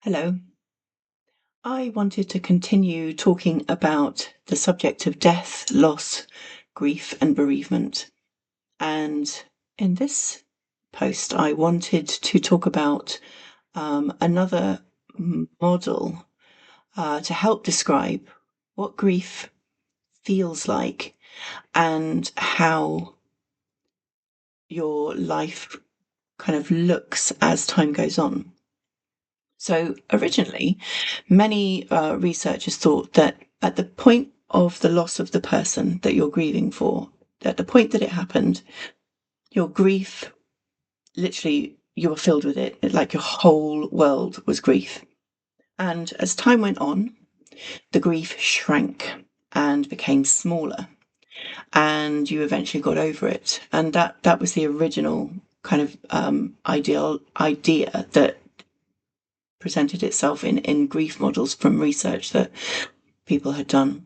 Hello. I wanted to continue talking about the subject of death, loss, grief, and bereavement. And in this post, I wanted to talk about another model to help describe what grief feels like and how your life kind of looks as time goes on. So originally, many researchers thought that at the point of the loss of the person that you're grieving for, at the point that it happened, your grief, literally, you were filled with it, like your whole world was grief. And as time went on, the grief shrank and became smaller, and you eventually got over it. And that was the original kind of idea that presented itself in grief models from research that people had done.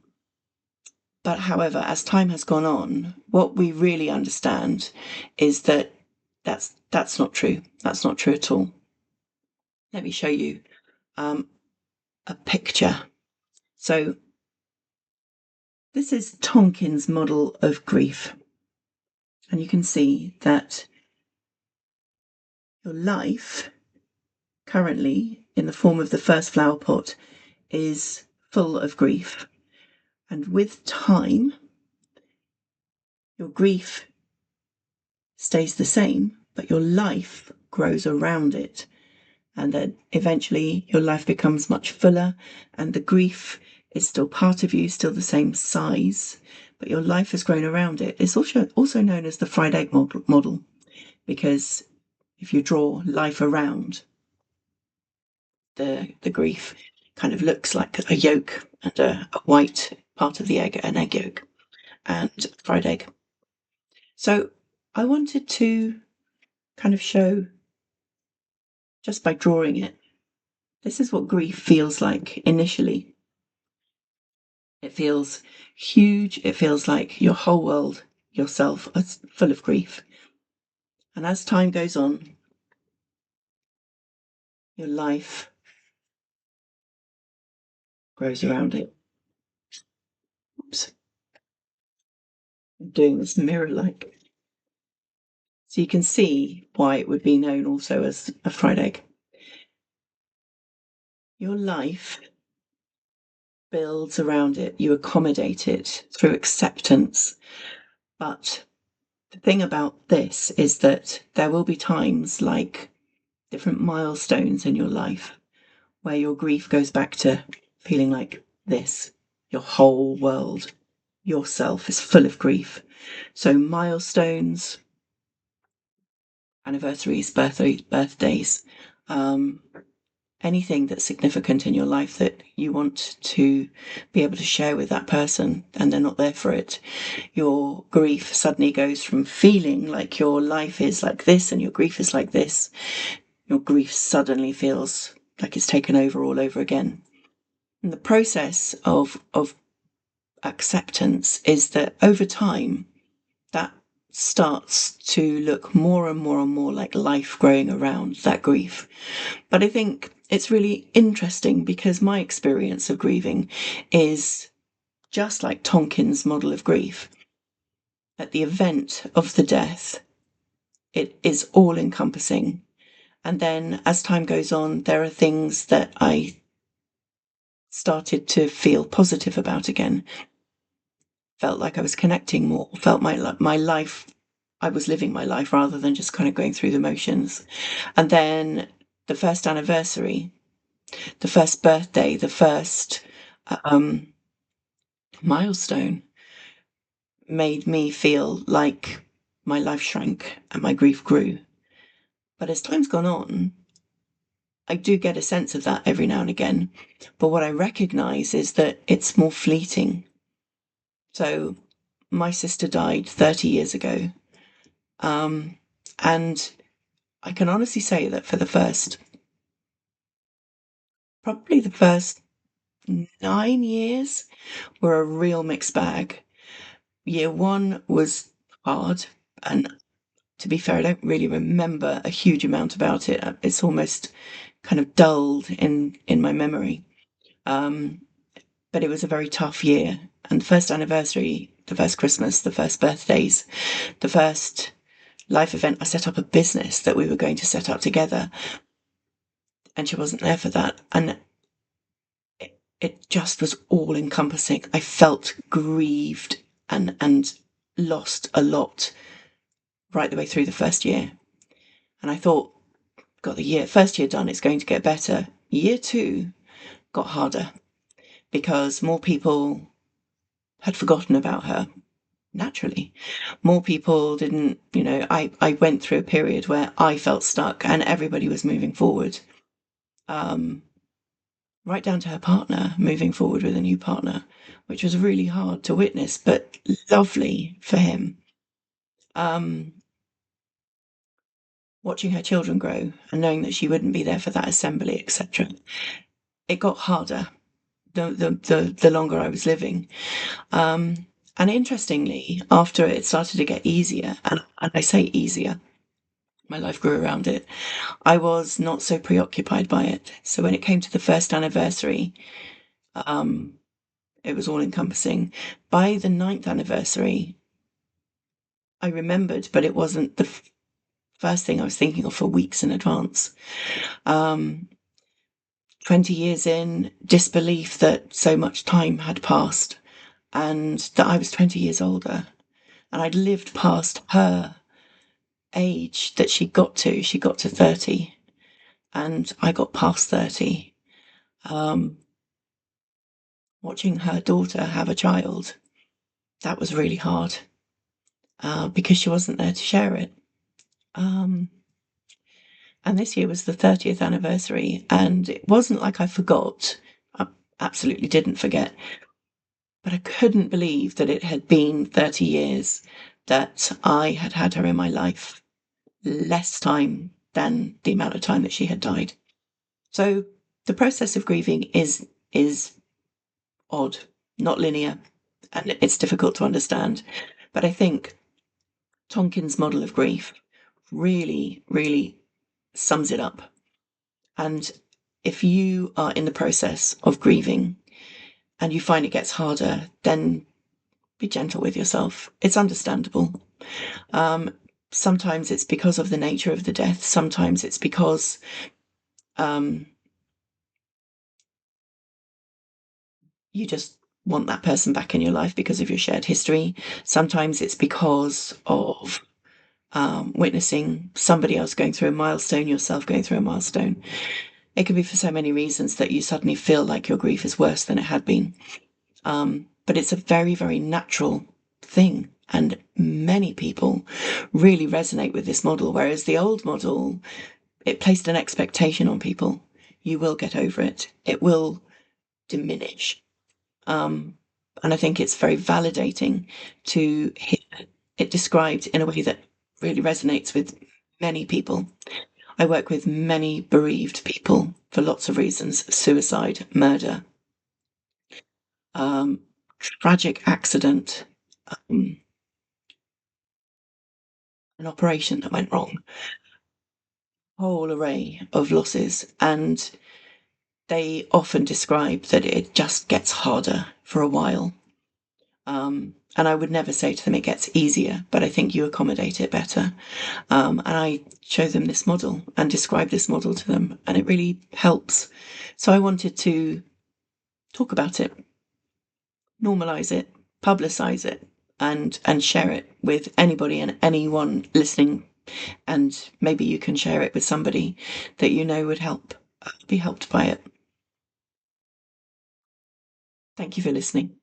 But however, as time has gone on, what we really understand is that that's not true. That's not true at all. Let me show you a picture. So this is Tonkin's model of grief. And you can see that your life currently, in the form of the first flower pot, is full of grief. And with time, your grief stays the same, but your life grows around it. And then eventually your life becomes much fuller, and the grief is still part of you, still the same size, but your life has grown around it. It's also known as the fried egg model, because if you draw life around the grief, kind of looks like a yolk and a white part of the egg, an egg yolk, and fried egg. So I wanted to kind of show, just by drawing it, this is what grief feels like initially. It feels huge. It feels like your whole world, yourself, is full of grief. And as time goes on, your life grows around it. Oops. I'm doing this mirror like. So you can see why it would be known also as a fried egg. Your life builds around it, you accommodate it through acceptance. But the thing about this is that there will be times, like different milestones in your life, where your grief goes back to feeling like this. Your whole world, yourself, is full of grief. So milestones, anniversaries, birthdays, anything that's significant in your life that you want to be able to share with that person and they're not there for it, your grief suddenly goes from feeling like your life is like this and your grief is like this. Your grief suddenly feels like it's taken over all over again. And the process of acceptance is that over time, that starts to look more and more and more like life growing around that grief. But I think it's really interesting because my experience of grieving is just like Tonkin's model of grief. At the event of the death, it is all encompassing. And then as time goes on, there are things that I started to feel positive about again. Felt like I was connecting more, felt my life, I was living my life rather than just kind of going through the motions. And then the first anniversary, the first birthday, the first milestone made me feel like my life shrank and my grief grew. But as time's gone on, I do get a sense of that every now and again. But what I recognize is that it's more fleeting. So my sister died 30 years ago. And I can honestly say that for probably the first 9 years were a real mixed bag. Year one was hard, and to be fair, I don't really remember a huge amount about it. It's almost kind of dulled in my memory. But it was a very tough year. And the first anniversary, the first Christmas, the first birthdays, the first life event, I set up a business that we were going to set up together. And she wasn't there for that. And it just was all encompassing. I felt grieved and lost a lot right the way through the first year. And I thought, got the first year done, it's going to get better. Year 2 got harder because more people had forgotten about her. Naturally, more people didn't. I went through a period where I felt stuck and everybody was moving forward, right down to her partner moving forward with a new partner, which was really hard to witness, but lovely for him. Watching her children grow and knowing that she wouldn't be there for that assembly, etc. It got harder the longer I was living. And interestingly, after it started to get easier, and I say easier, my life grew around it, I was not so preoccupied by it. So when it came to the first anniversary, it was all encompassing. By the 9th anniversary, I remembered, but it wasn't the first thing I was thinking of for weeks in advance. 20 years in, disbelief that so much time had passed and that I was 20 years older and I'd lived past her age that she got to. She got to 30 and I got past 30. Watching her daughter have a child, that was really hard because she wasn't there to share it. And this year was the 30th anniversary, and it wasn't like I forgot. I absolutely didn't forget. But I couldn't believe that it had been 30 years that I had had her in my life, less time than the amount of time that she had died. So the process of grieving is odd, not linear, and it's difficult to understand. But I think Tonkin's model of grief really, really sums it up. And if you are in the process of grieving and you find it gets harder, then be gentle with yourself. It's understandable. Sometimes it's because of the nature of the death. Sometimes it's because you just want that person back in your life because of your shared history. Sometimes it's because of witnessing somebody else going through a milestone, yourself going through a milestone. It can be for so many reasons that you suddenly feel like your grief is worse than it had been. But it's a very, very natural thing. And many people really resonate with this model, whereas the old model, it placed an expectation on people. You will get over it. It will diminish. And I think it's very validating to hear it described in a way that really resonates with many people. I work with many bereaved people for lots of reasons: suicide, murder, tragic accident, an operation that went wrong, whole array of losses. And they often describe that it just gets harder for a while. And I would never say to them it gets easier, but I think you accommodate it better. And I show them this model and describe this model to them, and it really helps. So I wanted to talk about it, normalize it, publicize it, and share it with anybody and anyone listening. And maybe you can share it with somebody that you know would be helped by it. Thank you for listening.